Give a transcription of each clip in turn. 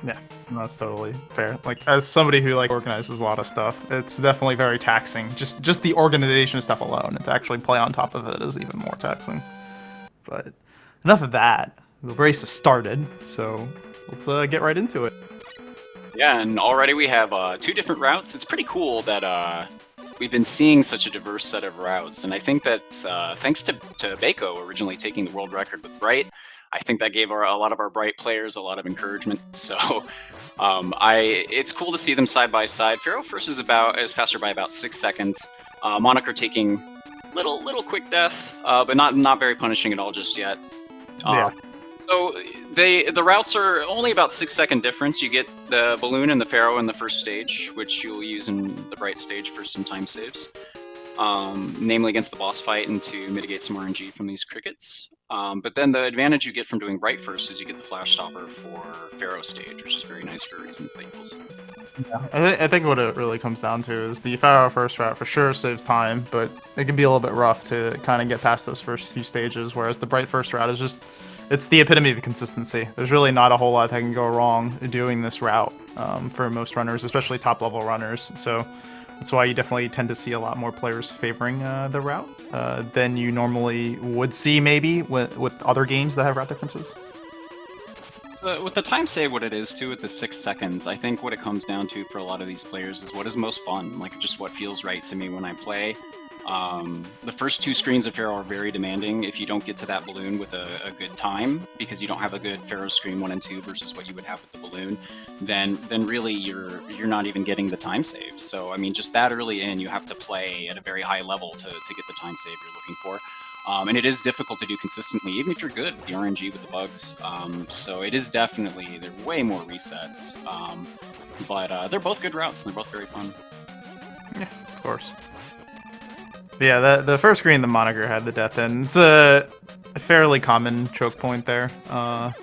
Yeah, that's totally fair. Like, as somebody who like organizes a lot of stuff, it's definitely very taxing. Just the organization stuff alone, and to actually play on top of it is even more taxing. But enough of that. The race has started, so let's get right into it. Yeah, and already we have 2 different routes. It's pretty cool that we've been seeing such a diverse set of routes, and I think that thanks to Baco originally taking the world record with Bright, I think that gave a lot of our Bright players a lot of encouragement. So it's cool to see them side by side. Pharaoh first is faster by about 6 seconds. Moniker taking little quick death, but not very punishing at all just yet. Yeah. So the routes are only about 6-second difference. You get the balloon and the Pharaoh in the first stage, which you'll use in the Bright stage for some time saves, namely against the boss fight and to mitigate some RNG from these crickets. But then the advantage you get from doing Bright first is you get the Flash Stopper for Pharaoh stage, which is very nice for reasons that you'll see. Yeah, I think what it really comes down to is the Pharaoh first route for sure saves time, but it can be a little bit rough to kind of get past those first few stages, whereas the Bright first route is just, it's the epitome of consistency. There's really not a whole lot that can go wrong doing this route for most runners, especially top level runners. So that's why you definitely tend to see a lot more players favoring the route than you normally would see maybe with other games that have route differences. With the time save, what it is too, with the 6 seconds, I think what it comes down to for a lot of these players is what is most fun, like just what feels right to me when I play. The first 2 screens of Pharaoh are very demanding if you don't get to that balloon with a good time, because you don't have a good Pharaoh screen 1 and 2 versus what you would have with the balloon, then really you're not even getting the time save. So I mean, just that early in, you have to play at a very high level to get the time save you're looking for. And it is difficult to do consistently, even if you're good with the RNG with the bugs. So it is definitely, there are way more resets. But they're both good routes, and they're both very fun. Yeah, of course. But yeah, the first screen the Moniker had the death in. It's a fairly common choke point there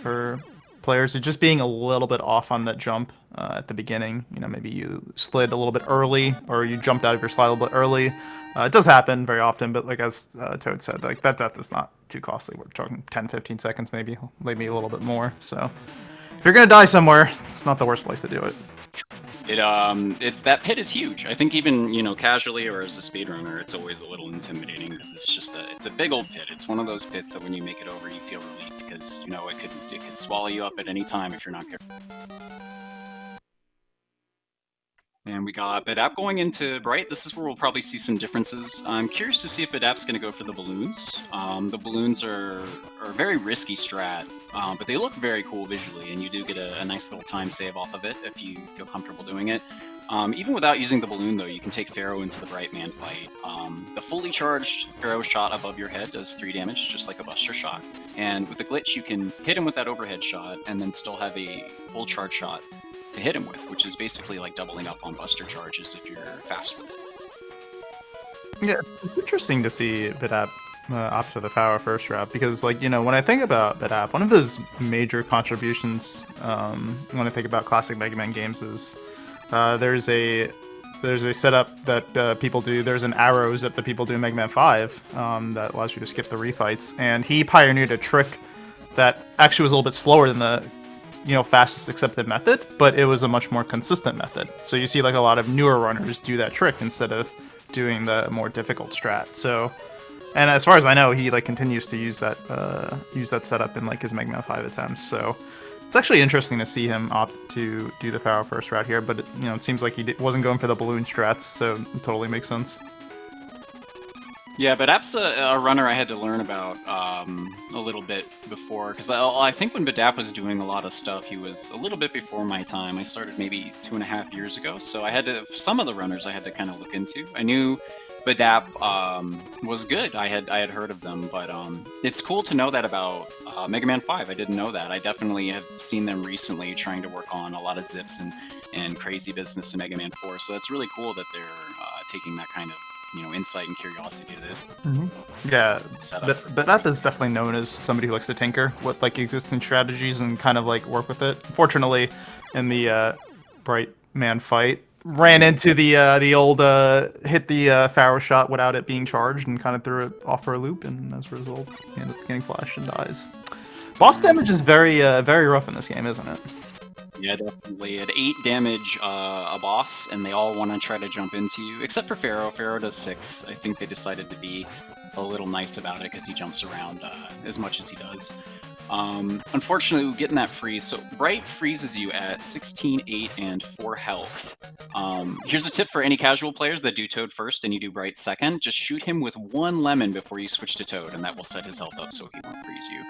for players. It's just being a little bit off on that jump at the beginning. You know, maybe you slid a little bit early, or you jumped out of your slide a little bit early. It does happen very often, but like as Toad said, like that death is not too costly. We're talking 10-15 seconds, maybe a little bit more. So if you're gonna die somewhere, it's not the worst place to do it. That pit is huge. I think even casually or as a speedrunner, it's always a little intimidating because it's a big old pit. It's one of those pits that when you make it over, you feel relieved because it could swallow you up at any time if you're not careful. And we got Baddap going into Bright. This is where we'll probably see some differences. I'm curious to see if Baddap's going to go for the balloons. The balloons are a very risky strat, but they look very cool visually, and you do get a nice little time save off of it if you feel comfortable doing it. Even without using the balloon, though, you can take Pharaoh into the Bright Man fight. The fully charged Pharaoh shot above your head does 3 damage, just like a Buster shot. And with the glitch, you can hit him with that overhead shot and then still have a full charge shot to hit him with, which is basically like doubling up on Buster charges if you're fast with it. Yeah, it's interesting to see Baddap opt for the Pharaoh first route because, like, when I think about Baddap, one of his major contributions when I think about classic Mega Man games is there's a setup that people do. There's an arrows that the people do in Mega Man 5 that allows you to skip the refights, and he pioneered a trick that actually was a little bit slower than the fastest accepted method, but it was a much more consistent method. So you see like a lot of newer runners do that trick instead of doing the more difficult strat. So, and as far as I know, he like continues to use that setup in like his Mega Man 5 attempts. So it's actually interesting to see him opt to do the Pharaoh first route here, but it seems like he wasn't going for the balloon strats, so it totally makes sense. Yeah, but Baddap's a runner I had to learn about a little bit before, because I think when Baddap was doing a lot of stuff, he was a little bit before my time. I started maybe 2.5 years ago, so I had to, some of the runners I had to kind of look into. I knew Baddap was good. I had heard of them, but it's cool to know that about Mega Man 5. I didn't know that. I definitely have seen them recently trying to work on a lot of zips and crazy business in Mega Man 4, so that's really cool that they're taking that kind of insight and curiosity to this. Mm-hmm. Yeah, Baddap is definitely known as somebody who likes to tinker with like existing strategies and kind of like work with it. Fortunately, in the Bright Man fight, ran into the old hit the Pharaoh shot without it being charged and kind of threw it off for a loop, and as a result, he ended up getting flashed and dies. Boss damage is very rough in this game, isn't it? Yeah, definitely. At 8 damage a boss, and they all want to try to jump into you, except for Pharaoh. Pharaoh does 6. I think they decided to be a little nice about it because he jumps around as much as he does. Unfortunately, we get in that freeze. So Bright freezes you at 16, 8, and 4 health. Here's a tip for any casual players that do Toad first and you do Bright second. Just shoot him with 1 lemon before you switch to Toad, and that will set his health up so he won't freeze you.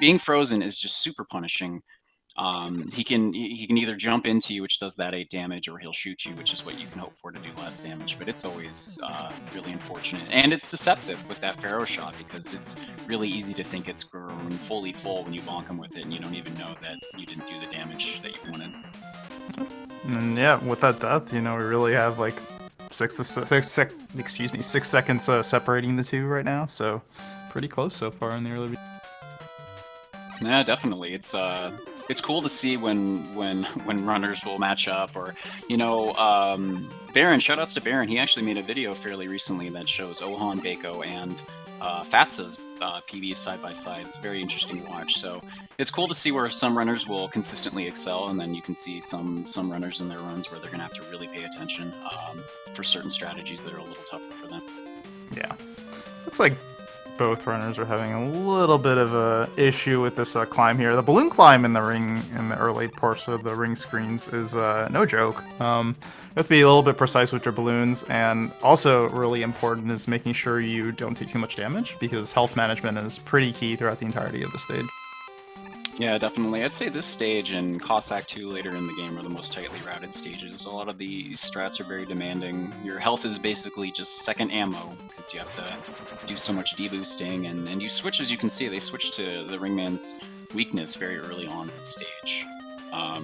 Being frozen is just super punishing. He can either jump into you, which does that 8 damage, or he'll shoot you, which is what you can hope for to do less damage. But it's always really unfortunate, and it's deceptive with that Pharaoh shot because it's really easy to think it's grown fully full when you bonk him with it, and you don't even know that you didn't do the damage that you wanted. And yeah, with that death, you know, we really have like 6 seconds separating the two right now, so pretty close so far in the early. Yeah, definitely. It's cool to see when runners will match up, or you know, Baron. Shoutouts to Baron. He actually made a video fairly recently that shows Ohan, Bako, and Fatsa's PBs side by side. It's very interesting to watch. So it's cool to see where some runners will consistently excel, and then you can see some runners in their runs where they're gonna have to really pay attention for certain strategies that are a little tougher for them. Yeah, looks like both runners are having a little bit of a issue with this climb here. The balloon climb in the ring, in the early parts of the ring screens, is no joke. You have to be a little bit precise with your balloons, and also really important is making sure you don't take too much damage, because health management is pretty key throughout the entirety of the stage. Yeah, definitely. I'd say this stage and Cossack 2 later in the game are the most tightly routed stages. A lot of the strats are very demanding. Your health is basically just second ammo, because you have to do so much deboosting, and you switch, as you can see, they switch to the Ringman's weakness very early on in the stage.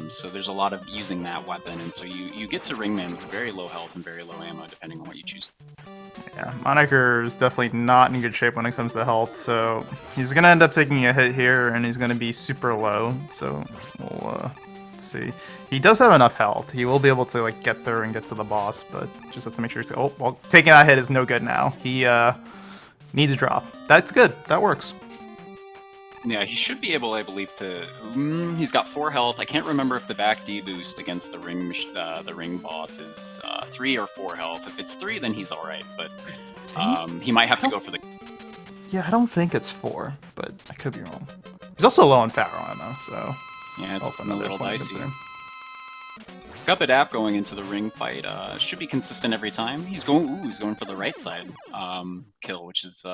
So there's a lot of using that weapon, and so you get to Ringman with very low health and very low ammo, depending on what you choose. Yeah, Moniker is definitely not in good shape when it comes to health, so he's going to end up taking a hit here, and he's going to be super low, so we'll see. He does have enough health. He will be able to like get there and get to the boss, but just has to make sure he's... Oh, well, taking that hit is no good now. He needs a drop. That's good. That works. Yeah, he should be able, I believe, to... he's got 4 health. I can't remember if the back deboost against the ring boss is 3 or 4 health. If it's 3, then he's alright, but he might have to go for the... Yeah, I don't think it's 4, but I could be wrong. He's also low on Pharaoh ammo, so... Yeah, it's also a little point dicey. there. Got Baddap going into the ring fight. Should be consistent every time. He's going for the right side kill, which is...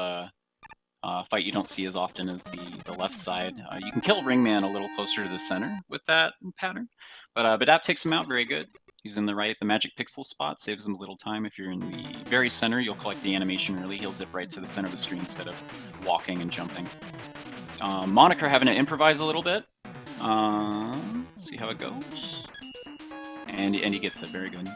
fight you don't see as often as the left side. You can kill Ringman a little closer to the center with that pattern, but Baddap takes him out very good. He's in the right, the magic pixel spot, saves him a little time. If you're in the very center, you'll collect the animation early. He'll zip right to the center of the screen instead of walking and jumping. Moniker having to improvise a little bit. Let's see how it goes. And he gets it, very good.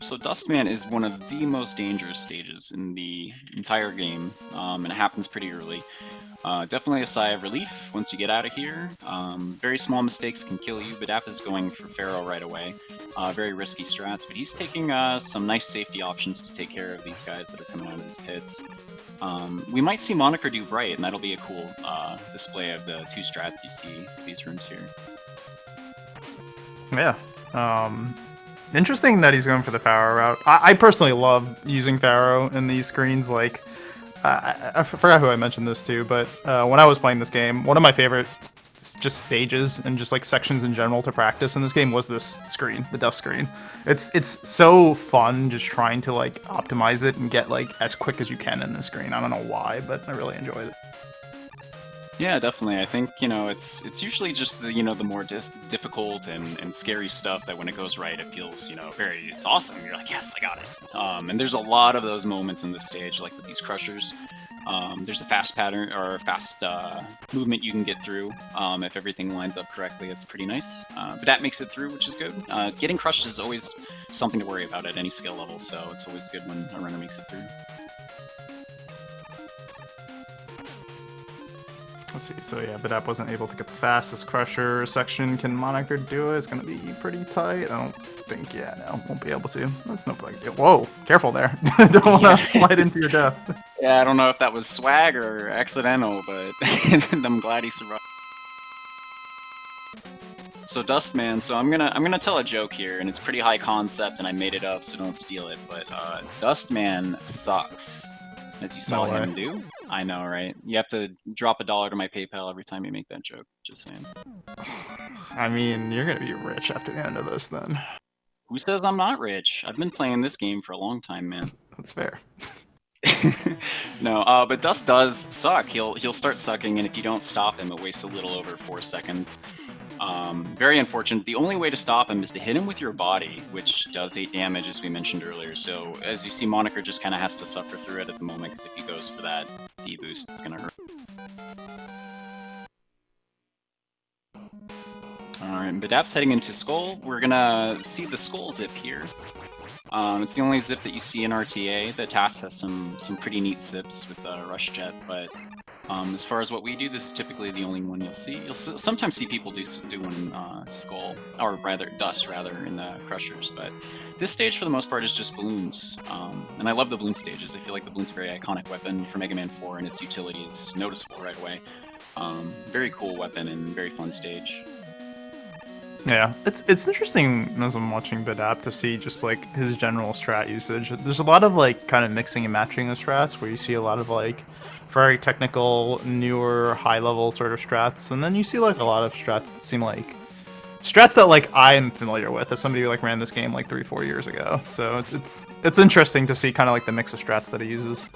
So Dustman is one of the most dangerous stages in the entire game, and it happens pretty early. Definitely a sigh of relief once you get out of here. Very small mistakes can kill you. Baddap is going for Pharaoh right away. Very risky strats, but he's taking some nice safety options to take care of these guys that are coming out of these pits. We might see Moniker do Bright, and that'll be a cool display of the 2 strats you see for these rooms here. Yeah. Interesting that he's going for the Pharaoh route. I personally love using Pharaoh in these screens. Like, I forgot who I mentioned this to, but when I was playing this game, one of my favorite just stages and just like sections in general to practice in this game was this screen, the dust screen. It's so fun just trying to like optimize it and get like as quick as you can in the screen. I don't know why, but I really enjoyed it. Yeah, definitely. I think, you know, it's usually just the, you know, the more difficult and scary stuff that when it goes right, it feels, you know, it's awesome. You're like, yes, I got it. And there's a lot of those moments in this stage, like with these crushers. There's a fast pattern or fast movement you can get through. If everything lines up correctly, it's pretty nice. But that makes it through, which is good. Getting crushed is always something to worry about at any skill level, so it's always good when a runner makes it through. Let's see, so yeah, Baddap wasn't able to get the fastest crusher section. Can Moniker do it? It's gonna be pretty tight. I don't think, yeah, no, won't be able to. That's no big deal. Whoa, careful there. Don't want to slide into your death. Yeah, I don't know if that was swag or accidental, but I'm glad he survived. So Dustman, so I'm gonna tell a joke here, and it's pretty high concept, and I made it up, so don't steal it. But Dustman sucks, as you saw No way. him do. I know, right? You have to drop $1 to my PayPal every time you make that joke. Just saying. I mean, you're gonna be rich after the end of this, then. Who says I'm not rich? I've been playing this game for a long time, man. That's fair. No, but Dust does suck. He'll start sucking, and if you don't stop him, it wastes a little over 4 seconds. Very unfortunate. The only way to stop him is to hit him with your body, which does 8 damage, as we mentioned earlier. So, as you see, Moniker just kind of has to suffer through it at the moment, because if he goes for that D-boost, it's going to hurt. Alright, Baddap1's heading into Skull. We're going to see the Skull zip here. It's the only zip that you see in RTA. The TAS has some pretty neat zips with Rush Jet, but as far as what we do, this is typically the only one you'll see. You'll sometimes see people do one in Skull, or rather Dust, rather, in the Crushers, but this stage for the most part is just balloons. And I love the balloon stages. I feel like the balloon's a very iconic weapon for Mega Man 4, and its utility is noticeable right away. Very cool weapon and very fun stage. Yeah, it's interesting as I'm watching Baddap to see just like his general strat usage. There's a lot of like kind of mixing and matching of strats where you see a lot of like very technical, newer, high level sort of strats, and then you see like a lot of strats that seem like strats that like I am familiar with as somebody who like ran this game like 3-4 years ago. So it's interesting to see kind of like the mix of strats that he uses.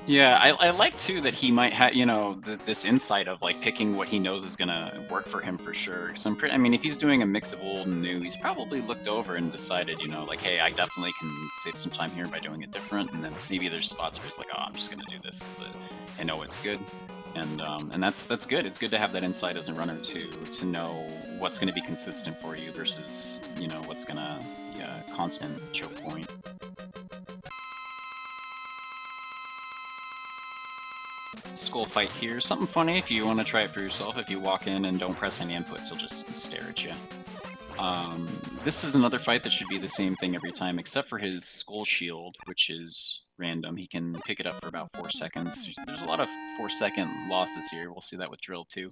Yeah, I like too that he might have, you know, this insight of like picking what he knows is gonna work for him for sure. Because I mean, if he's doing a mix of old and new, he's probably looked over and decided, you know, like, hey, I definitely can save some time here by doing it different. And then maybe there's spots where he's like, oh, I'm just gonna do this because I know it's good. And that's good. It's good to have that insight as a runner to know what's going to be consistent for you versus, you know, what's gonna be a constant choke point. Skull fight here. Something funny if you want to try it for yourself. If you walk in and don't press any inputs, he'll just stare at you. This is another fight that should be the same thing every time, except for his skull shield, which is random. He can pick it up for about 4 seconds. There's a lot of 4-second losses here. We'll see that with Drill too.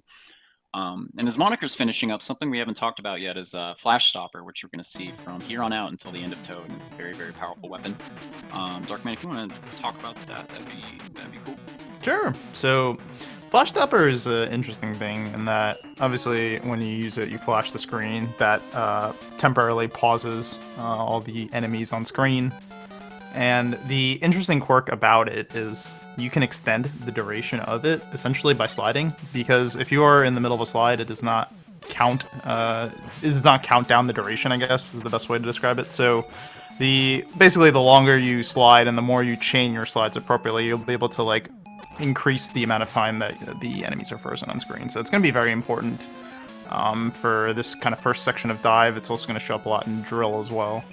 And as Moniker's finishing up, something we haven't talked about yet is Flash Stopper, which we're going to see from here on out until the end of Toad, and it's a very, very powerful weapon. Darkman, if you want to talk about that, that'd be cool. Sure. So, Flash Stopper is an interesting thing in that obviously when you use it, you flash the screen. That temporarily pauses all the enemies on screen. And the interesting quirk about it is you can extend the duration of it essentially by sliding, because if you are in the middle of a slide, it does not count. It does not count down the duration, I guess, is the best way to describe it. So basically the longer you slide and the more you chain your slides appropriately, you'll be able to like increase the amount of time that the enemies are frozen on screen. So it's going to be very important for this kind of first section of Dive. It's also going to show up a lot in Drill as well.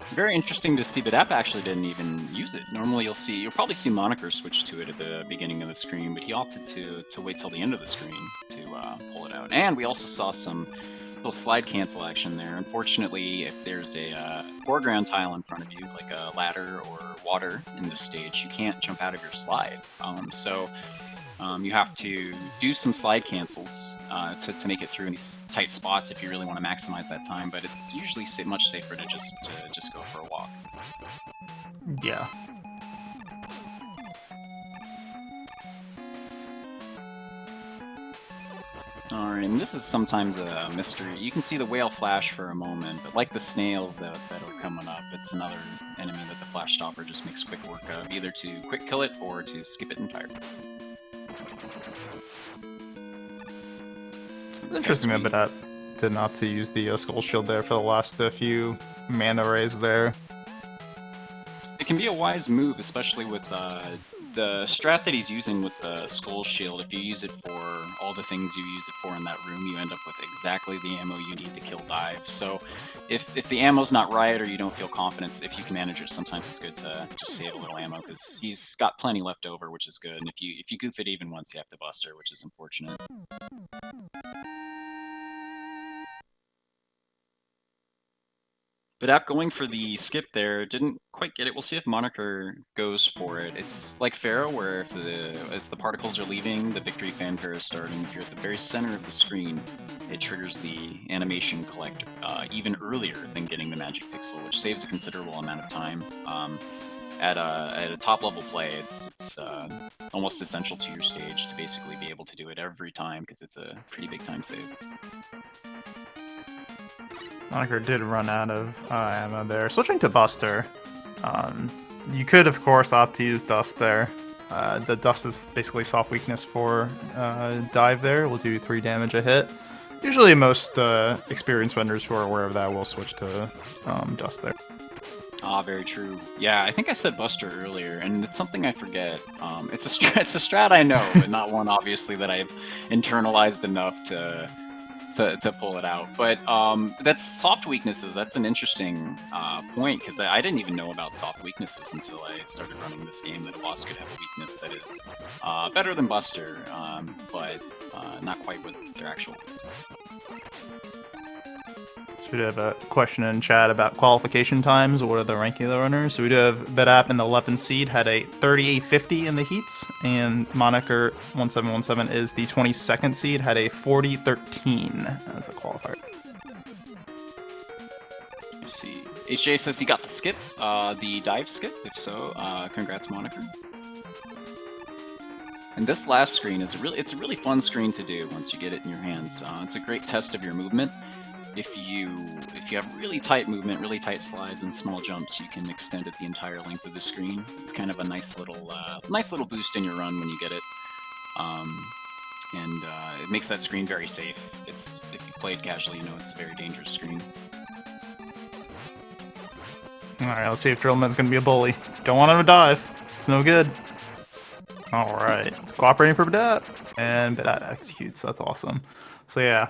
Very interesting to see, but Baddap actually didn't even use it. Normally you'll probably see Moniker switch to it at the beginning of the screen, but he opted to wait till the end of the screen to pull it out. And we also saw some little slide cancel action there. Unfortunately, if there's a foreground tile in front of you, like a ladder or water in this stage, you can't jump out of your slide. You have to do some slide cancels to make it through in these tight spots if you really want to maximize that time. But it's usually much safer to just go for a walk. Yeah. Alright, and this is sometimes a mystery. You can see the whale flash for a moment, but like the snails that are coming up, it's another enemy that the Flash Stopper just makes quick work of, either to quick kill it or to skip it entirely. It's interesting that Baddap did not to use the Skull Shield there for the last few mana rays there. It can be a wise move, especially with the strat that he's using with the Skull Shield. If you use it for all the things you use it for in that room, you end up with exactly the ammo you need to kill Dive. So if the ammo's not right or you don't feel confidence, if you can manage it, sometimes it's good to just save a little ammo, because he's got plenty left over, which is good. And if you goof it even once, you have to bust her, which is unfortunate. Baddap going for the skip there, didn't quite get it. We'll see if Moniker goes for it. It's like Pharaoh, where if as the particles are leaving, the victory fanfare is starting. If you're at the very center of the screen, it triggers the animation collect even earlier than getting the magic pixel, which saves a considerable amount of time. At a top level play, it's almost essential to your stage to basically be able to do it every time because it's a pretty big time save. Moniker did run out of ammo there. Switching to Buster, you could of course opt to use Dust there. The Dust is basically soft weakness for dive there. Will do 3 damage a hit. Usually most experienced vendors who are aware of that will switch to Dust there. Ah, very true. Yeah, I think I said Buster earlier, and it's something I forget. It's a strat I know, but not one obviously that I've internalized enough to pull it out. But that's soft weaknesses. That's an interesting point, because I didn't even know about soft weaknesses until I started running this game, that a boss could have a weakness that is better than Buster, but not quite what their actual. So we do have a question in chat about qualification times. What are the ranking of the runners? So we do have Baddap in the 11th seed, had a 38.50 in the heats, and Moniker1717 is the 22nd seed, had a 40.13 as a qualifier. Let's see. HJ says he got the skip, the dive skip. If so, congrats, Moniker. And this last screen is it's a really fun screen to do once you get it in your hands. It's a great test of your movement. If you have really tight movement, really tight slides, and small jumps, you can extend it the entire length of the screen. It's kind of a nice little boost in your run when you get it, and it makes that screen very safe. If you've played casually, you know it's a very dangerous screen. All right, let's see if Drillman's gonna be a bully. Don't want him to dive. It's no good. All right, it's cooperating for Baddap, and Baddap executes. That's awesome. So yeah,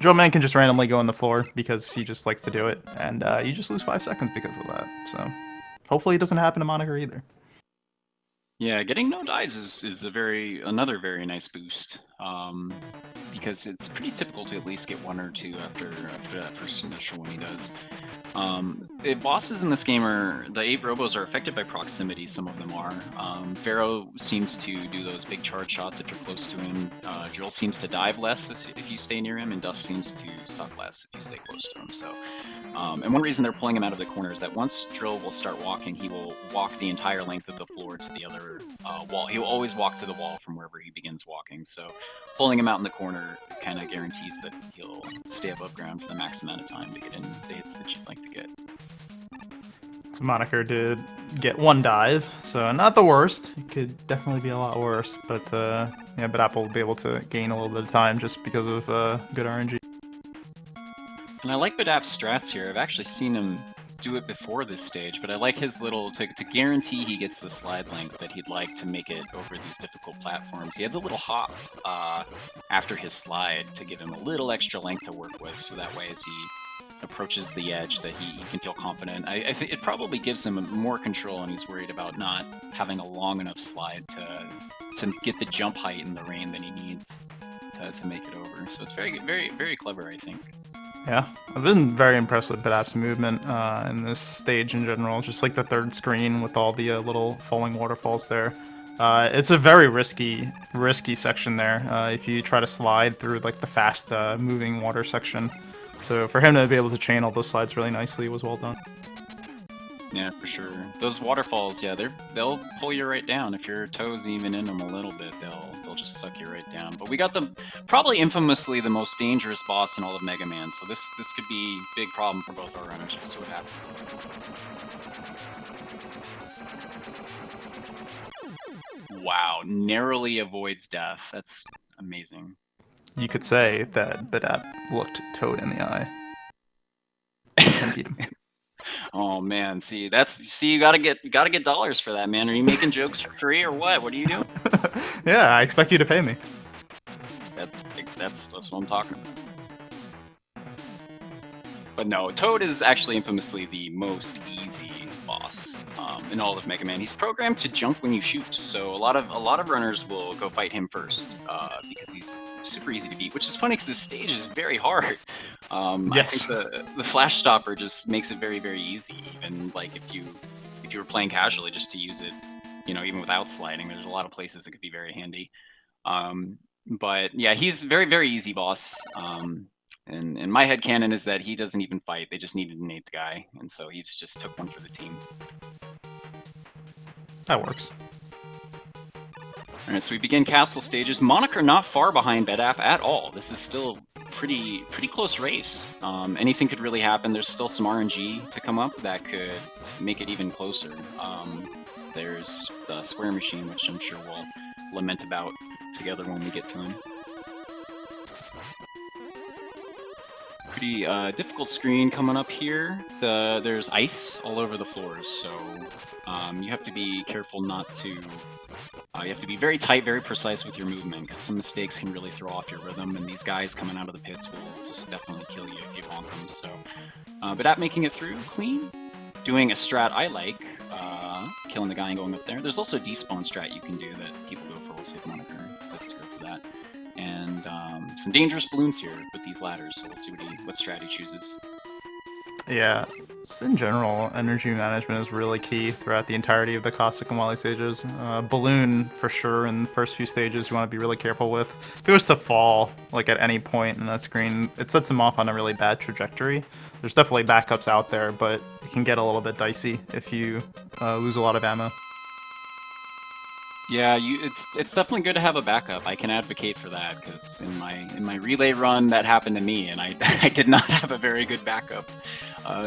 Drillman can just randomly go on the floor because he just likes to do it, and you just lose 5 seconds because of that. So hopefully it doesn't happen to Moniker either. Yeah, getting no dives is another very nice boost, because it's pretty typical to at least get 1 or 2 after that first initial one he does. The bosses in this game the 8 robos are affected by proximity. Some of them are. Pharaoh seems to do those big charge shots if you're close to him. Drill seems to dive less if you stay near him, and Dust seems to suck less if you stay close to him. So, and one reason they're pulling him out of the corner is that once Drill will start walking, he will walk the entire length of the floor to the other wall. He'll always walk to the wall from wherever he begins walking. So, pulling him out in the corner kind of guarantees that he'll stay above ground for the max amount of time to get in the hits that you'd like to get. So Moniker did get 1 dive, so not the worst. It could definitely be a lot worse, but yeah, Baddap will be able to gain a little bit of time just because of good RNG. And I like Baddap's strats here. I've actually seen him do it before this stage, but I like his little, to guarantee he gets the slide length that he'd like to make it over these difficult platforms. He adds a little hop after his slide to give him a little extra length to work with, so that way as he approaches the edge that he can feel confident. I think it probably gives him more control, and he's worried about not having a long enough slide to get the jump height and the rain that he needs to make it over. So it's very, very, very clever, I think. Yeah, I've been very impressed with Baddap's movement in this stage in general. Just like the 3rd screen with all the little falling waterfalls there. It's a very risky section there if you try to slide through like the fast moving water section. So for him to be able to chain all those slides really nicely was well done. Yeah, for sure. Those waterfalls, yeah, they'll pull you right down. If your toes even in them a little bit, they'll just suck you right down. But we got probably infamously the most dangerous boss in all of Mega Man, so this could be a big problem for both our runners. We'll see what happens. Wow, narrowly avoids death. That's amazing. You could say that Baddap looked Toad in the eye and beat him. Oh man, see you gotta get dollars for that, man. Are you making jokes for free or what? What are you doing? Yeah, I expect you to pay me. That's what I'm talking about. But no, Toad is actually infamously the most easy boss in all of Mega Man. He's programmed to jump when you shoot, so a lot of runners will go fight him first because he's super easy to beat. Which is funny because this stage is very hard. Yes. I think the flash stopper just makes it very, very easy. Even like if you were playing casually, just to use it, you know, even without sliding, there's a lot of places it could be very handy. But yeah, he's very, very easy boss. And my headcanon is that he doesn't even fight. They just needed an 8th guy, and so he's just took one for the team. That works. All right, so we begin castle stages. Moniker not far behind Baddap at all. This is still pretty close race. Anything could really happen. There's still some RNG to come up that could make it even closer. There's the square machine, which I'm sure we'll lament about together when we get to him. Pretty difficult screen coming up here. There's ice all over the floors, so you have to be careful not to. You have to be very tight, very precise with your movement, because some mistakes can really throw off your rhythm, and these guys coming out of the pits will just definitely kill you if you bonk them. So, but at making it through clean, doing a strat I like, killing the guy and going up there. There's also a despawn strat you can do that people go for. We'll see if Moniker decides to go for that. And some dangerous balloons here with these ladders, so we'll see what strat he chooses. Yeah, just in general, energy management is really key throughout the entirety of the Cossack and Wily stages. Balloon, for sure, in the first few stages you want to be really careful with. If it was to fall, like at any point in that screen, it sets him off on a really bad trajectory. There's definitely backups out there, but it can get a little bit dicey if you lose a lot of ammo. Yeah, it's definitely good to have a backup. I can advocate for that, because in my relay run that happened to me, and I I did not have a very good backup.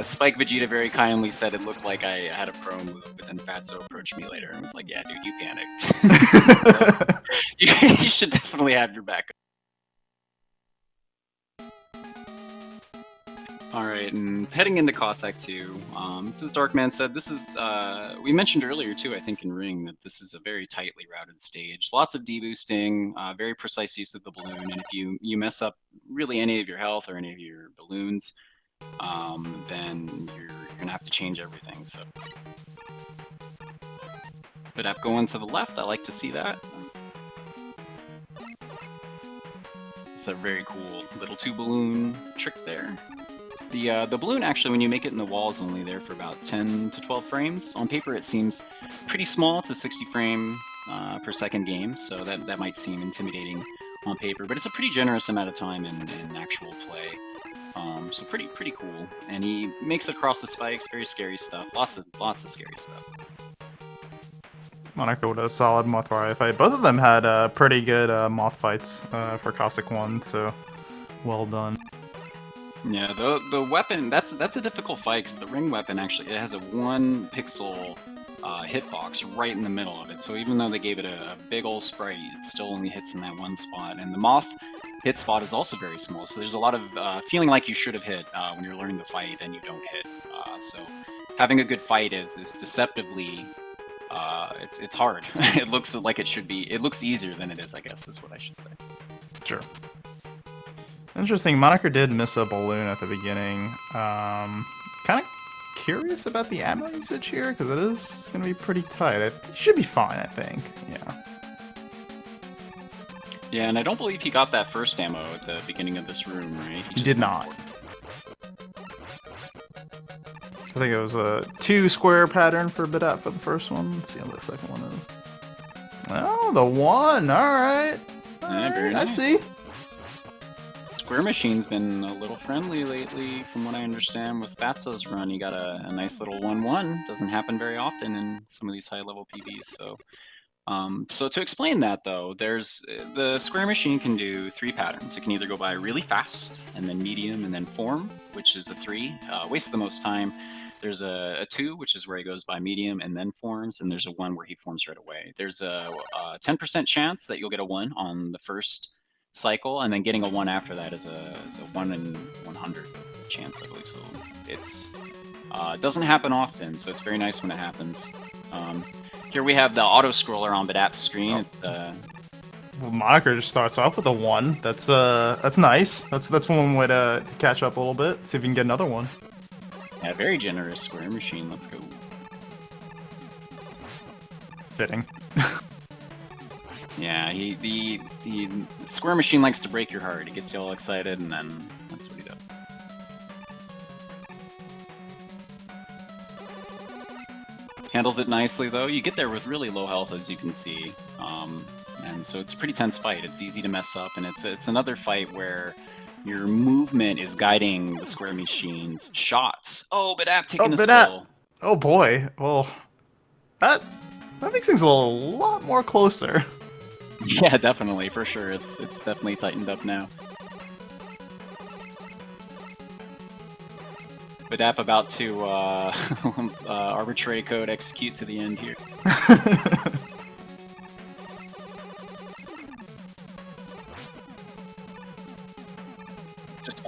Spike Vegeta very kindly said it looked like I had a pro move, but then Fatso approached me later and was like, "Yeah, dude, you panicked. So, you should definitely have your backup." Alright, and heading into Cossack 2, as Darkman said, this is, we mentioned earlier too, I think in Ring, that this is a very tightly routed stage. Lots of deboosting, very precise use of the balloon, and if you mess up really any of your health or any of your balloons, then you're gonna have to change everything, so. But up going to the left, I like to see that. It's a very cool little 2-balloon trick there. The balloon, actually, when you make it in the wall, is only there for about 10 to 12 frames. On paper, it seems pretty small. It's a 60 frame per second game, so that might seem intimidating on paper, but it's a pretty generous amount of time in actual play. So pretty cool. And he makes it across the spikes, very scary stuff. Lots of scary stuff. Moniker with a solid moth warrior fight. Both of them had pretty good moth fights for Cossack 1, so well done. Yeah, the weapon, that's a difficult fight, because the ring weapon actually, it has a 1 pixel hitbox right in the middle of it, so even though they gave it a big old sprite, it still only hits in that one spot. And the moth hit spot is also very small, so there's a lot of feeling like you should have hit when you're learning the fight and you don't hit. So having a good fight is deceptively, it's hard. It looks like it should be, it looks easier than it is, I guess, is what I should say. Sure. Interesting, Moniker did miss a balloon at the beginning. Kind of curious about the ammo usage here, because it is going to be pretty tight. It should be fine, I think. Yeah. Yeah, and I don't believe he got that first ammo at the beginning of this room, right? He did not. I think it was a 2-square pattern for Baddap for the first one. Let's see how the second one is. Oh, the 1! Alright. Yeah, very nice. I see. Square Machine's been a little friendly lately, from what I understand. With Fatso's run, he got a nice little 1-1. Doesn't happen very often in some of these high-level PBs. So to explain that, though, there's the Square Machine can do 3 patterns. It can either go by really fast, and then medium, and then form, which is a 3. Wastes the most time. There's a 2, which is where he goes by medium and then forms, and there's a 1 where he forms right away. There's a 10% chance that you'll get a 1 on the first cycle, and then getting a 1 after that is a 1 in 100 chance, I believe. So it's doesn't happen often, so it's very nice when it happens. Here we have the auto scroller on Baddap's screen. It's well, Moniker just starts off with a 1. That's nice. That's one way to catch up a little bit. See if you can get another 1. Yeah, very generous Square Machine. Let's go. Fitting. Yeah, the Square Machine likes to break your heart. He gets you all excited, and then that's what he does. Handles it nicely, though. You get there with really low health, as you can see. And so it's a pretty tense fight. It's easy to mess up, and it's another fight where your movement is guiding the square machine's shots. Oh, Baddap taking a spill. Oh boy. Well, that makes things a lot more closer. Yeah, definitely, for sure. It's definitely tightened up now. Baddap about to arbitrary code execute to the end here.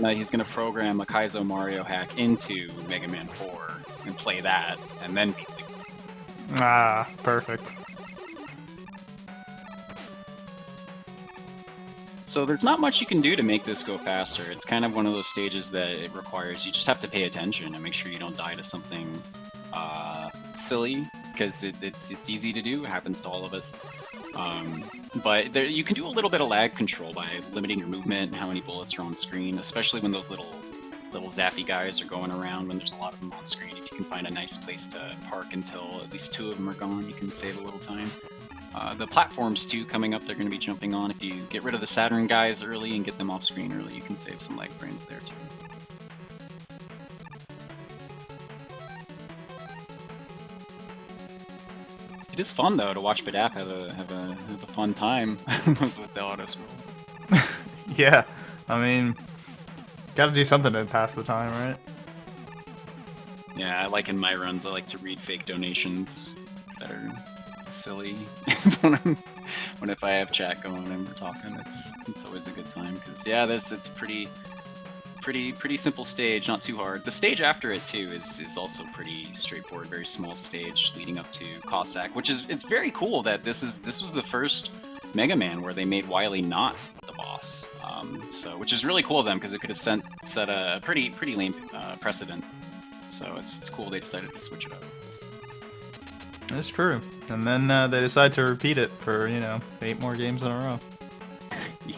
He's gonna program a Kaizo Mario hack into Mega Man 4 and play that, and then beat the... Ah, perfect. So there's not much you can do to make this go faster. It's kind of one of those stages that it requires you just have to pay attention and make sure you don't die to something silly, because it's easy to do. It happens to all of us. But you can do a little bit of lag control by limiting your movement and how many bullets are on screen, especially when those little zappy guys are going around. When there's a lot of them on screen, if you can find a nice place to park until at least 2 of them are gone, you can save a little time. The platforms too coming up, they're going to be jumping on. If you get rid of the Saturn guys early and get them off screen early, you can save some lag frames there too. It is fun though to watch Baddap have a fun time with the auto scroll. Yeah, I mean, gotta do something to pass the time, right? Yeah, I like in my runs, I like to read fake donations that are silly when if I have chat going and we're talking, it's always a good time, because yeah, it's a pretty simple stage, not too hard. The stage after it too is also pretty straightforward, very small stage leading up to Cossack, which is, it's very cool that this was the first Mega Man where they made Wily not the boss. So which is really cool of them, because it could have set a pretty lame precedent. So it's cool they decided to switch it up. That's true. And then they decide to repeat it for, 8 more games in a row. Yeah.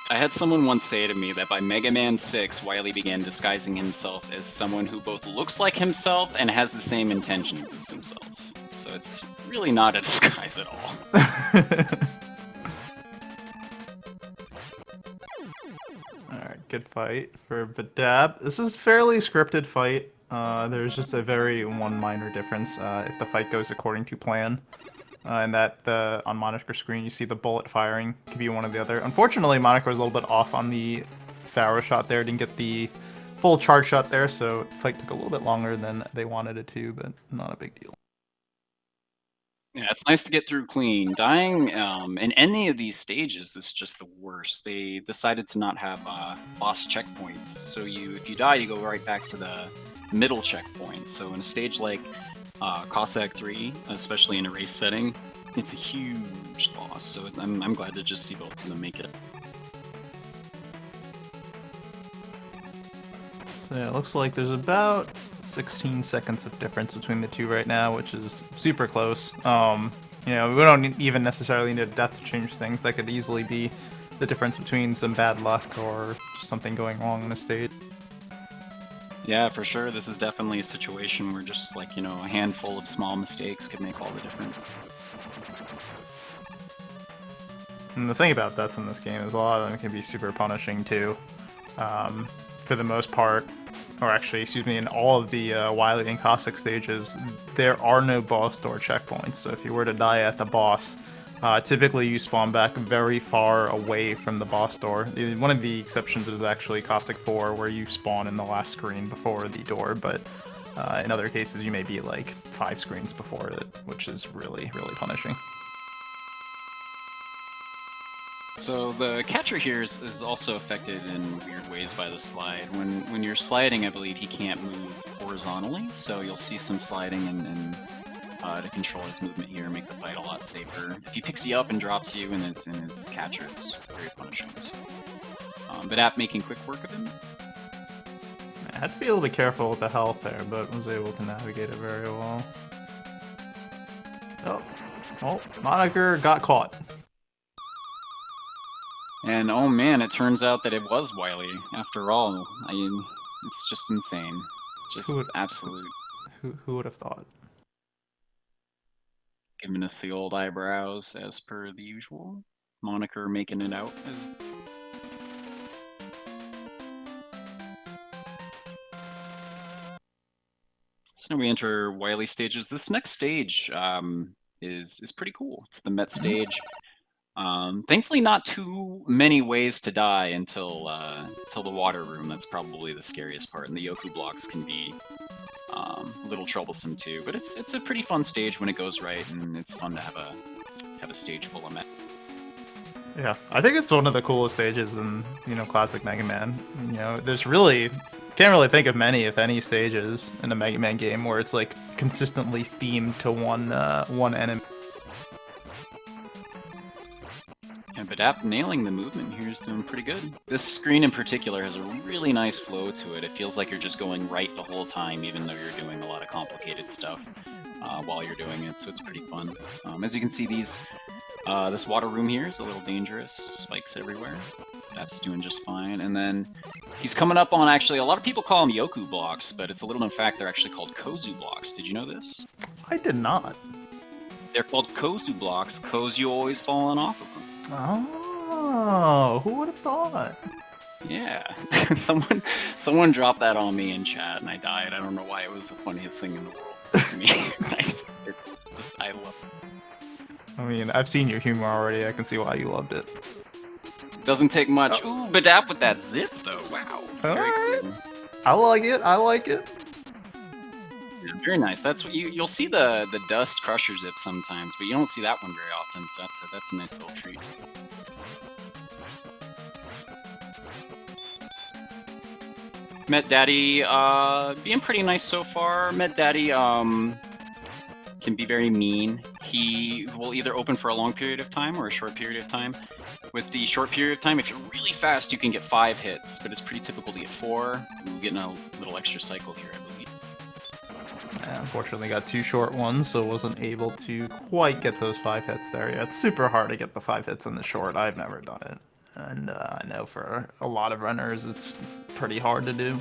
I had someone once say to me that by Mega Man 6, Wily began disguising himself as someone who both looks like himself and has the same intentions as himself. So it's really not a disguise at all. Alright, good fight for Baddap. This is a fairly scripted fight. There's just a one minor difference if the fight goes according to plan. And that on Moniker screen you see the bullet firing, could be one or the other. Unfortunately, Moniker was a little bit off on the Pharaoh shot there, didn't get the full charge shot there, so the fight took a little bit longer than they wanted it to, but not a big deal. Yeah, it's nice to get through clean. Dying in any of these stages is just the worst. They decided to not have boss checkpoints, so if you die, you go right back to the middle checkpoint. So in a stage like Cossack 3, especially in a race setting, it's a huge loss. So I'm glad to just see both of them make it. So yeah, it looks like there's about 16 seconds of difference between the two right now, which is super close. We don't even necessarily need a death to change things. That could easily be the difference between some bad luck or just something going wrong on a stage. Yeah, for sure. This is definitely a situation where just a handful of small mistakes could make all the difference. And the thing about deaths in this game is a lot of them can be super punishing too. For the most part, or actually, in all of the Wily and Cossack stages, there are no boss door checkpoints. So if you were to die at the boss, typically you spawn back very far away from the boss door. One of the exceptions is actually Cossack 4, where you spawn in the last screen before the door, but in other cases you may be like 5 screens before it, which is really punishing. So the catcher here is also affected in weird ways by the slide. When you're sliding, I believe he can't move horizontally, so you'll see some sliding and to control his movement here, make the fight a lot safer. If he picks you up and drops you in his catcher, it's very punishing. So, Baddap making quick work of him. I had to be a little bit careful with the health there, but was able to navigate it very well. Oh, Moniker got caught. And oh man, it turns out that it was Wily after all. It's just insane. Just Who would absolute. who would have thought? Giving us the old eyebrows as per the usual. Moniker making it out. So now we enter Wily stages. This next stage is pretty cool. It's the Met stage. Thankfully, not too many ways to die until the water room. That's probably the scariest part, and the Yoku blocks can be a little troublesome too. But it's a pretty fun stage when it goes right, and it's fun to have a stage full of Met. Yeah, I think it's one of the coolest stages in classic Mega Man. There's really can't really think of many, if any, stages in a Mega Man game where it's like consistently themed to one enemy. And Baddap nailing the movement here is doing pretty good. This screen in particular has a really nice flow to it. It feels like you're just going right the whole time, even though you're doing a lot of complicated stuff while you're doing it, so it's pretty fun. As you can see, this water room here is a little dangerous. Spikes everywhere. Baddap's doing just fine. And then he's coming up on, actually, a lot of people call them Yoku blocks, but it's a little known fact they're actually called Kozu blocks. Did you know this? I did not. They're called Kozu blocks because you always falling off of them. Oh, who would have thought? Yeah, someone dropped that on me in chat, and I died. I don't know why. It was the funniest thing in the world to me. I love it. I mean, I've seen your humor already. I can see why you loved it. Doesn't take much. Ooh, Baddap with that zip though. Wow. Very cool. I like it. I like it. Yeah, very nice. That's what you'll see the dust crusher zip sometimes, but you don't see that one very often. So that's a nice little treat. Met Daddy being pretty nice so far. Met Daddy can be very mean. He will either open for a long period of time or a short period of time. With the short period of time, if you're really fast, you can get 5 hits, but it's pretty typical to get 4. We're getting a little extra cycle here, I believe. I unfortunately got 2 short ones, so wasn't able to quite get those 5 hits there. Yeah, it's super hard to get the 5 hits in the short. I've never done it. And I know for a lot of runners, it's pretty hard to do.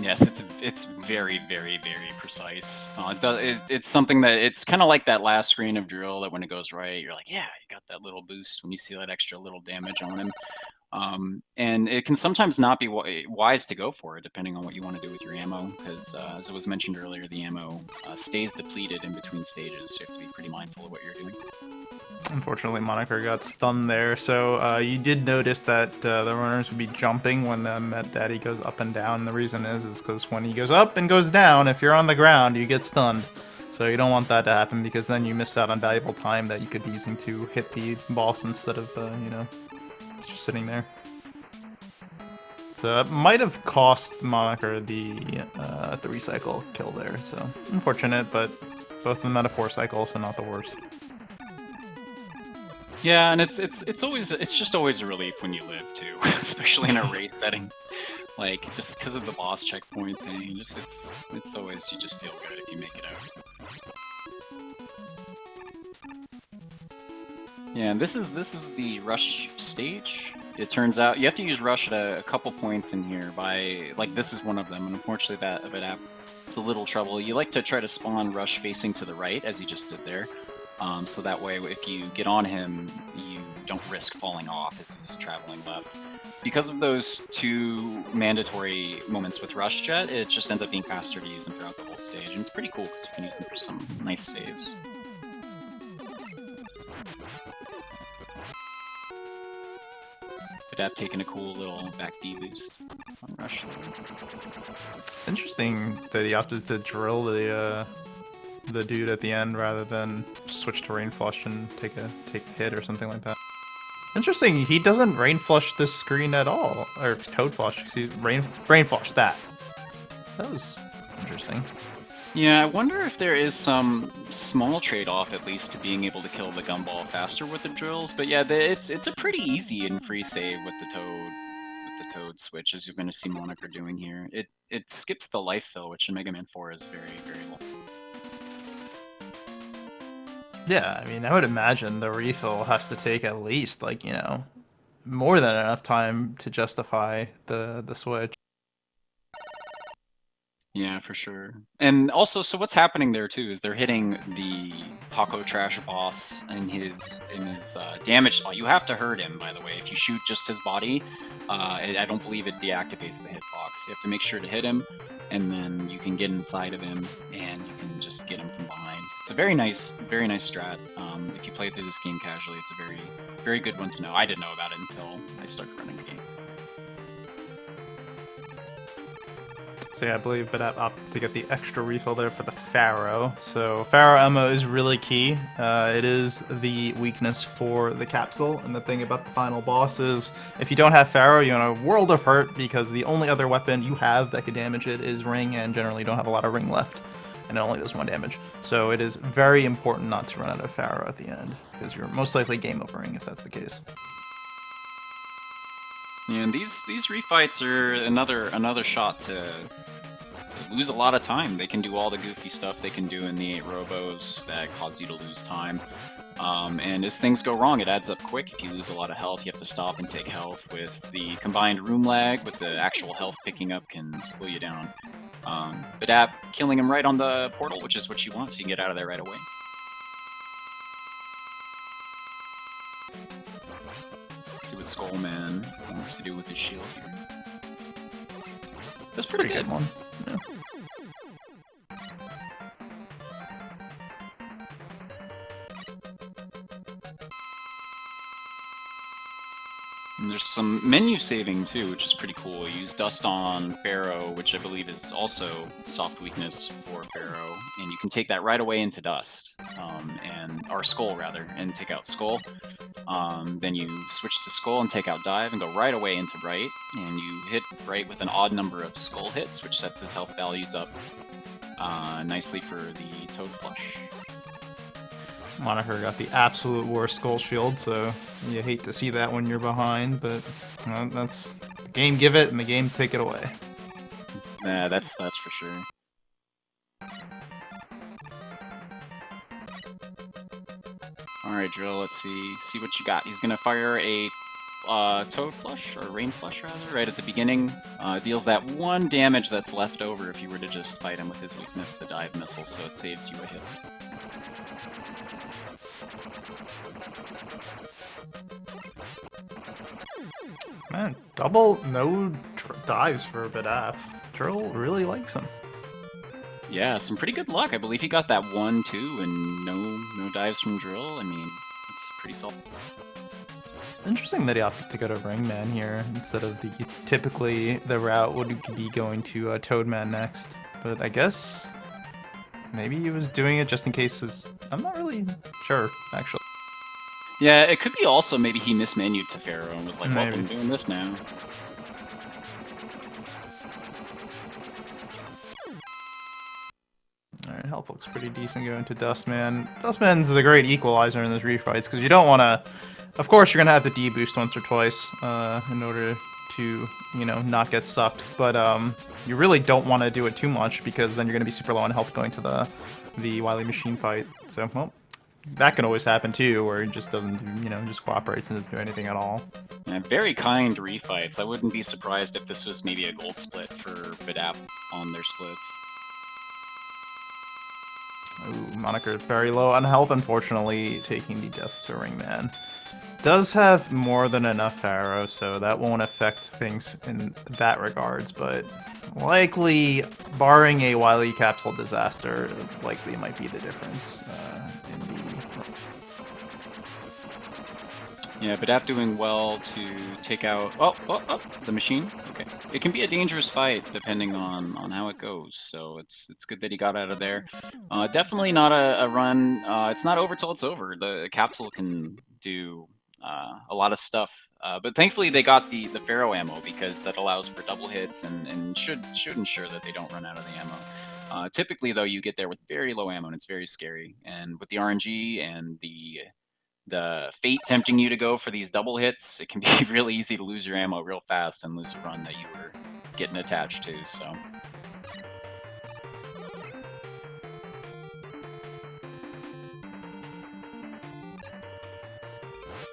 Yes, it's very, very, very precise. It's something that it's kind of like that last screen of Drill that when it goes right, you're like, yeah, you got that little boost when you see that extra little damage on him. And it can sometimes not be wise to go for it, depending on what you want to do with your ammo, because as it was mentioned earlier, the ammo stays depleted in between stages, so you have to be pretty mindful of what you're doing. Unfortunately, Moniker got stunned there, so you did notice that the runners would be jumping when Met Daddy goes up and down. The reason is because when he goes up and goes down, if you're on the ground, you get stunned. So you don't want that to happen, because then you miss out on valuable time that you could be using to hit the boss instead of, just sitting there. So it might have cost Moniker the 3-cycle kill there, so unfortunate, but both of them had a 4-cycle, so not the worst. Yeah, and it's just always a relief when you live too, especially in a race setting. Like just because of the boss checkpoint thing, it's always, you just feel good if you make it out. Yeah, and this is the rush stage. It turns out you have to use rush at a couple points in here. This is one of them, and unfortunately that of it it's a little trouble. You like to try to spawn rush facing to the right, as you just did there. So that way, if you get on him, you don't risk falling off as he's traveling left. Because of those 2 mandatory moments with Rush Jet, it just ends up being faster to use him throughout the whole stage, and it's pretty cool because you can use him for some nice saves. Baddap taking a cool little back D boost on Rush. Interesting that he opted to drill the dude at the end rather than switch to rain flush and take a hit or something like that. Interesting, he doesn't rain flush this screen at all, or toad flush. Excuse rain flush that. That was interesting. Yeah, I wonder if there is some small trade-off at least to being able to kill the gumball faster with the drills. But yeah, it's a pretty easy and free save with the toad switch, as you're going to see Moniker doing here. It skips the life fill, which in Mega Man 4 is very, very low. Yeah, I mean, I would imagine the refill has to take at least, more than enough time to justify the switch. Yeah, for sure. And also, so what's happening there too is they're hitting the Taco Trash boss in his damage spot. You have to hurt him, by the way. If you shoot just his body, I don't believe it deactivates the hitbox. You have to make sure to hit him, and then you can get inside of him, and you can just get him from behind. It's a very nice strat. If you play through this game casually, it's a very, very good one to know. I didn't know about it until I started running the game. So yeah, I believe Baddap opted to get the extra refill there for the Pharaoh. So Pharaoh ammo is really key. It is the weakness for the capsule, and the thing about the final boss is if you don't have Pharaoh, you're in a world of hurt because the only other weapon you have that could damage it is ring, and generally you don't have a lot of ring left, and it only does 1 damage. So it is very important not to run out of Pharaoh at the end, because you're most likely game overing if that's the case. Yeah, and these refights are another shot to lose a lot of time. They can do all the goofy stuff they can do in the 8 robos that cause you to lose time. And as things go wrong, it adds up quick. If you lose a lot of health, you have to stop and take health. With the combined room lag, with the actual health picking up, can slow you down. Baddap killing him right on the portal, which is what you want, so you can get out of there right away. Let's see what Skullman wants to do with his shield here. That's pretty good. One. Yeah. And there's some menu saving too, which is pretty cool. You use Dust on Pharaoh, which I believe is also soft weakness for Pharaoh, and you can take that right away into Dust, or Skull rather, and take out Skull. Then you switch to Skull and take out Dive and go right away into Bright, and you hit Bright with an odd number of Skull hits, which sets his health values up nicely for the Toad Flush. Moniker got the absolute worst skull shield, so you hate to see that when you're behind, but that's the game give it and the game take it away. Yeah, that's for sure. Alright, Drill, let's see what you got. He's gonna fire a Toad Flush, or Rain Flush rather, right at the beginning. Deals that 1 damage that's left over if you were to just fight him with his weakness, the Dive Missile, so it saves you a hit. Man, double no dives for Baddap. Drill really likes him. Yeah, some pretty good luck. I believe he got that 1-2 and no dives from Drill. I mean, it's pretty solid. Interesting that he opted to go to Ringman here instead of typically the route would be going to Toadman next. But I guess maybe he was doing it just in case. I'm not really sure, actually. Yeah, it could be also maybe he mismenued to Pharaoh and was like, well, I'm doing this now. Alright, health looks pretty decent going to Dustman. Dustman's a great equalizer in those refights, because you don't want to... Of course, you're going to have to D-boost once or twice in order to, not get sucked. But you really don't want to do it too much, because then you're going to be super low on health going to the Wily Machine fight. So, well... That can always happen too, where he just doesn't, just cooperates and doesn't do anything at all. Yeah, very kind refights. I wouldn't be surprised if this was maybe a gold split for Baddap on their splits. Ooh, Moniker very low on health, unfortunately, taking the death to Ringman. Does have more than enough arrow, so that won't affect things in that regards, but likely, barring a Wily Capsule disaster, likely might be the difference in the... Yeah, Baddap doing well to take out... Oh, the machine. Okay. It can be a dangerous fight depending on how it goes, so it's good that he got out of there. Definitely not a run. It's not over till it's over. The capsule can do a lot of stuff, but thankfully they got the Pharaoh ammo, because that allows for double hits and should ensure that they don't run out of the ammo. Typically, though, you get there with very low ammo, and it's very scary. And with the RNG and the fate tempting you to go for these double hits, it can be really easy to lose your ammo real fast and lose a run that you were getting attached to, so...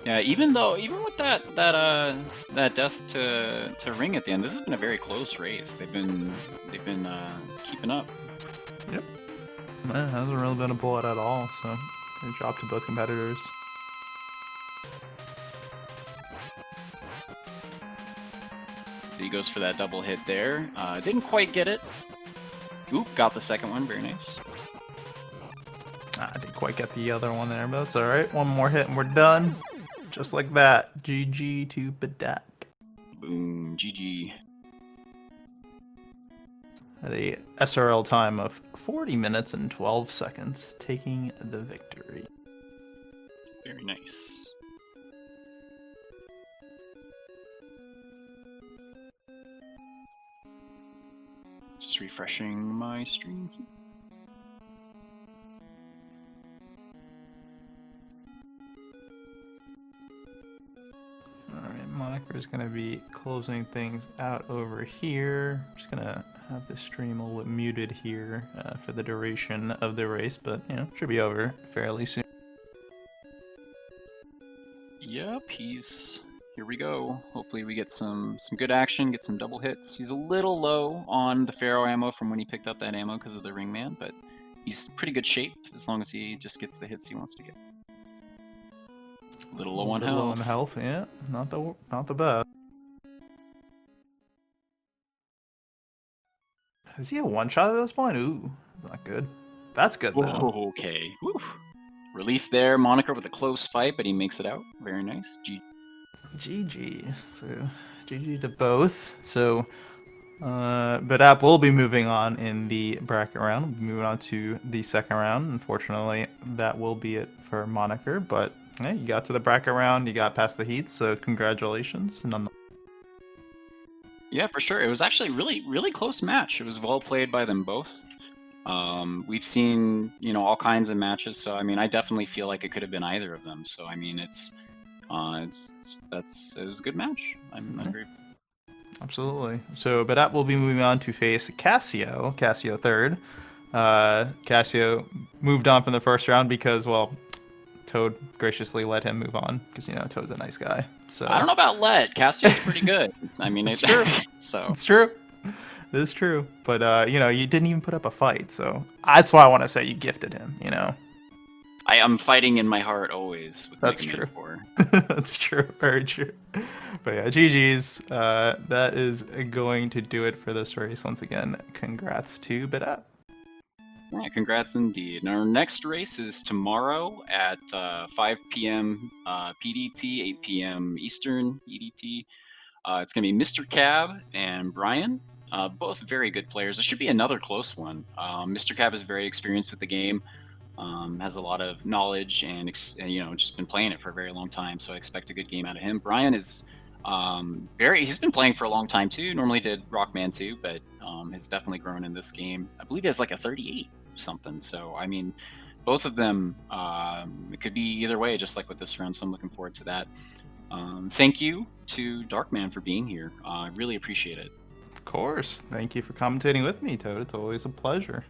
Yeah, even with that death to Ring at the end, this has been a very close race. They've been keeping up. Yep. Man, hasn't really been a bullet at all, so good job to both competitors. So he goes for that double hit there. Didn't quite get it. Oop, got the second one. Very nice. I didn't quite get the other one there, but that's alright. One more hit and we're done. Just like that. GG to Baddap. Boom. GG. At a SRL time of 40 minutes and 12 seconds, taking the victory. Very nice. Just refreshing my stream. Alright, Moniker is going to be closing things out over here. I'm just going to have the stream a little bit muted here for the duration of the race, but, you know, should be over fairly soon. Yep, here we go. Hopefully we get some good action, get some double hits. He's a little low on the Pharaoh ammo from when he picked up that ammo because of the Ringman, but he's pretty good shape as long as he just gets the hits he wants to get. A little low on health. Low on health, yeah. Not the best. Is he a one-shot at this point? Ooh, not good. That's good, though. Whoa, okay. Woo. Relief there. Moniker with a close fight, but he makes it out. Very nice. GG. So, GG to both. So, Baddap will be moving on in the bracket round. We'll be moving on to the second round. Unfortunately, that will be it for Moniker, but yeah, you got to the bracket round. You got past the heats, so congratulations. Yeah, for sure. It was actually really close match. It was well played by them both. We've seen, you know, all kinds of matches, so I mean, I definitely feel like it could have been either of them. So I mean, it was a good match. I'm very... Absolutely. So Baddap will be moving on to face Cassio third. Cassio moved on from the first round because, well, Toad graciously let him move on because, you know, Toad's a nice guy. So I don't know about let. Cassio's pretty good. I mean, it's true. So it's true. It is true. But you know, you didn't even put up a fight, so that's why I want to say you gifted him. You know. I am fighting in my heart always. With That's true. That's true. Very true. But yeah, GG's. That is going to do it for this race. Once again, congrats to Baddap. Yeah, congrats indeed. And our next race is tomorrow at 5 p.m. PDT, 8 p.m. Eastern EDT. It's going to be Mr. Cab and Brian. Both very good players. It should be another close one. Mr. Cab is very experienced with the game. Has a lot of knowledge and you know, just been playing it for a very long time, so I expect a good game out of him. Brian is he's been playing for a long time too. Normally did Rockman 2, but has definitely grown in this game. I believe he has like a 38 something. So I mean, both of them, it could be either way, just like with this round. So I'm looking forward to that. Thank you to Darkman for being here. I really appreciate it. Of course. Thank you for commentating with me, Toad. It's always a pleasure.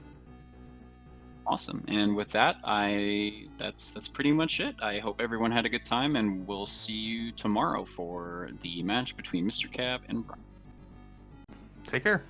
Awesome. And with that, that's pretty much it. I hope everyone had a good time, and we'll see you tomorrow for the match between Mr. Cab and Brian. Take care.